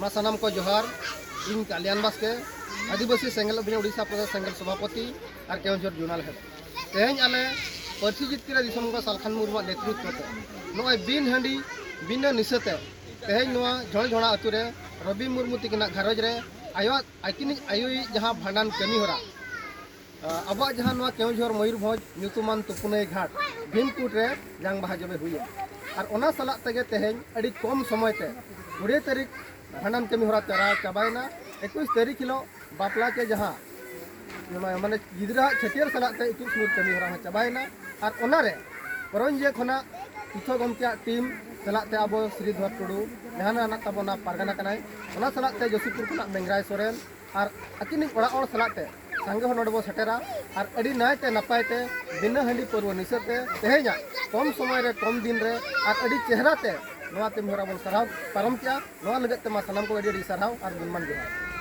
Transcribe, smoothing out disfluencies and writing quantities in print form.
सानाम को जोहार इन कल्याण बास्के आदिवासी सेंगल अभियान उड़ीसा प्रदेश सेंगल सभापति और केवंझर जुनाल है तेज आले पार्टी जितकिरा दिसम को सालखान मुर्मू नेतृत्व नय बिन हांडी बिना निशते तेज झोड़ झोड़ा अतुरे रवि मुर्मू तिकिना घारज रे आकिनी आयुई जहाँ भांडान कमी होरा अब जहाँ केवंझर मयूरभंज नुतुमान तुपुनई घाट भीमकुट रे जांग बाहा जबे हुई और ओना सलाह तेगे तेहें अड़ी कम समय ते 20 तारीख भांडान कमी होरा चाबायना 21 तारीख हिलो बापला के जहाँ माने गिदरा छटियर सलाह ते इतु सुर कमी होरा चाबायना और ओनारे परंजे खना इथो गमकिया टीम सलाह ते अब श्रीधर टुडू जहाँ तबना पारगाना कनाय ओना सलाह ते जोशीपुर खना मेंगराय सोरेन और अकिनी ओड़ा और सलाह ते संगे हो नोडबो सटेरा और अड़ी नायते नपायते बिना हांडी पर्व निसते तेहेजा कम समय रे कम दिन रे और अड़ी चेहरा ते नोआ ते मोरा बन सराव पारम किया नोआ लगते मा सलाम को अड़ी सराव और गुणमान जोहार।